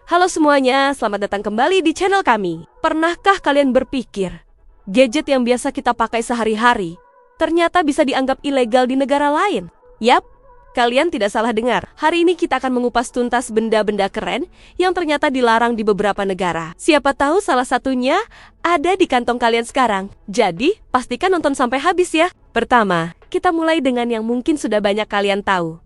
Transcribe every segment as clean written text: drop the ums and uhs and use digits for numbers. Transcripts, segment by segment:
Halo semuanya, selamat datang kembali di channel kami. Pernahkah kalian berpikir, gadget yang biasa kita pakai sehari-hari ternyata bisa dianggap ilegal di negara lain? Yap, kalian tidak salah dengar. Hari ini kita akan mengupas tuntas benda-benda keren yang ternyata dilarang di beberapa negara. Siapa tahu salah satunya ada di kantong kalian sekarang. Jadi, pastikan nonton sampai habis ya. Pertama, kita mulai dengan yang mungkin sudah banyak kalian tahu.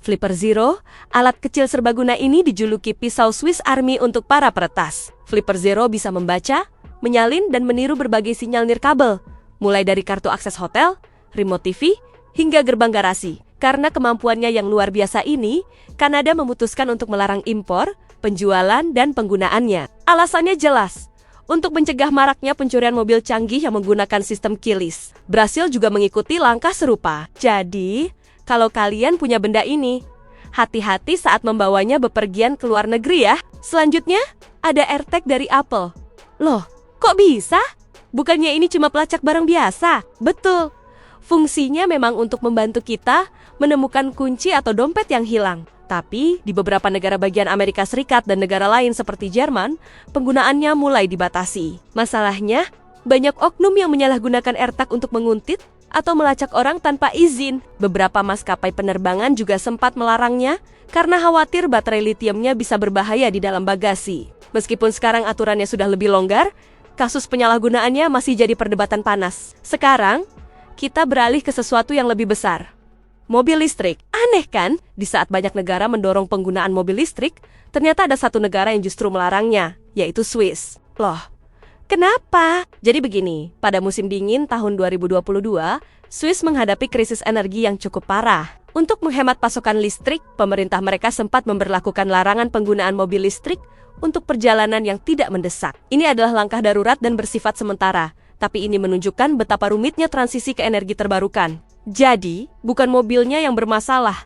Flipper Zero, alat kecil serbaguna ini dijuluki pisau Swiss Army untuk para peretas. Flipper Zero bisa membaca, menyalin, dan meniru berbagai sinyal nirkabel, mulai dari kartu akses hotel, remote TV, hingga gerbang garasi. Karena kemampuannya yang luar biasa ini, Kanada memutuskan untuk melarang impor, penjualan, dan penggunaannya. Alasannya jelas, untuk mencegah maraknya pencurian mobil canggih yang menggunakan sistem keyless. Brasil juga mengikuti langkah serupa. Jadi, kalau kalian punya benda ini, hati-hati saat membawanya bepergian ke luar negeri ya. Selanjutnya, ada AirTag dari Apple. Loh, kok bisa? Bukannya ini cuma pelacak barang biasa? Betul. Fungsinya memang untuk membantu kita menemukan kunci atau dompet yang hilang. Tapi, di beberapa negara bagian Amerika Serikat dan negara lain seperti Jerman, penggunaannya mulai dibatasi. Masalahnya, banyak oknum yang menyalahgunakan AirTag untuk menguntit atau melacak orang tanpa izin. Beberapa maskapai penerbangan juga sempat melarangnya karena khawatir baterai litiumnya bisa berbahaya di dalam bagasi. Meskipun sekarang aturannya sudah lebih longgar, kasus penyalahgunaannya masih jadi perdebatan panas. Sekarang, kita beralih ke sesuatu yang lebih besar. Mobil listrik. Aneh kan? Di saat banyak negara mendorong penggunaan mobil listrik, ternyata ada satu negara yang justru melarangnya, yaitu Swiss. Loh, kenapa? Jadi begini, pada musim dingin tahun 2022, Swiss menghadapi krisis energi yang cukup parah. Untuk menghemat pasokan listrik, pemerintah mereka sempat memberlakukan larangan penggunaan mobil listrik untuk perjalanan yang tidak mendesak. Ini adalah langkah darurat dan bersifat sementara, tapi ini menunjukkan betapa rumitnya transisi ke energi terbarukan. Jadi, bukan mobilnya yang bermasalah,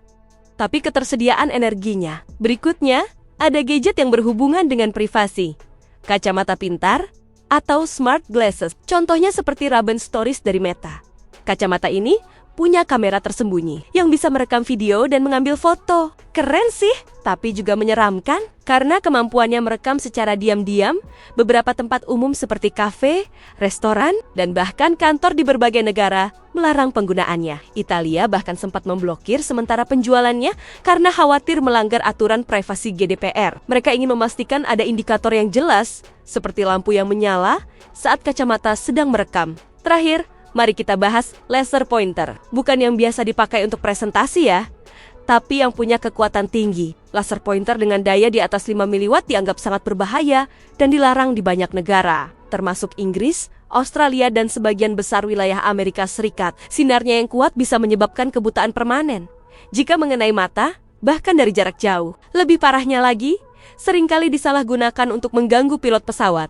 tapi ketersediaan energinya. Berikutnya, ada gadget yang berhubungan dengan privasi. Kacamata pintar atau smart glasses. Contohnya seperti Ray-Ban Stories dari Meta. Kacamata ini punya kamera tersembunyi yang bisa merekam video dan mengambil foto. Keren sih, tapi juga menyeramkan karena kemampuannya merekam secara diam-diam beberapa tempat umum seperti kafe, restoran, dan bahkan kantor di berbagai negara melarang penggunaannya. Italia bahkan sempat memblokir sementara penjualannya karena khawatir melanggar aturan privasi GDPR. Mereka ingin memastikan ada indikator yang jelas, seperti lampu yang menyala saat kacamata sedang merekam. Terakhir, mari kita bahas laser pointer. Bukan yang biasa dipakai untuk presentasi ya, tapi yang punya kekuatan tinggi. Laser pointer dengan daya di atas 5 miliwatt dianggap sangat berbahaya dan dilarang di banyak negara, termasuk Inggris, Australia, dan sebagian besar wilayah Amerika Serikat. Sinarnya yang kuat bisa menyebabkan kebutaan permanen jika mengenai mata, bahkan dari jarak jauh. Lebih parahnya lagi, seringkali disalahgunakan untuk mengganggu pilot pesawat,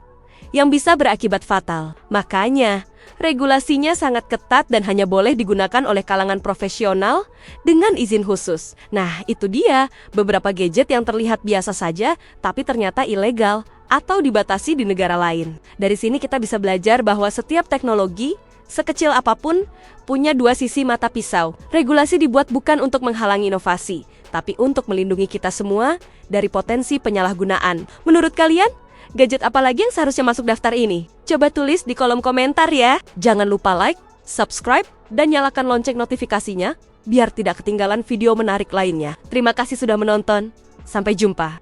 yang bisa berakibat fatal. Makanya, regulasinya sangat ketat dan hanya boleh digunakan oleh kalangan profesional dengan izin khusus. Nah, itu dia beberapa gadget yang terlihat biasa saja, tapi ternyata ilegal atau dibatasi di negara lain. Dari sini kita bisa belajar bahwa setiap teknologi, sekecil apapun, punya dua sisi mata pisau. Regulasi dibuat bukan untuk menghalangi inovasi, tapi untuk melindungi kita semua dari potensi penyalahgunaan. Menurut kalian, gadget apa lagi yang seharusnya masuk daftar ini? Coba tulis di kolom komentar ya. Jangan lupa like, subscribe, dan nyalakan lonceng notifikasinya biar tidak ketinggalan video menarik lainnya. Terima kasih sudah menonton. Sampai jumpa.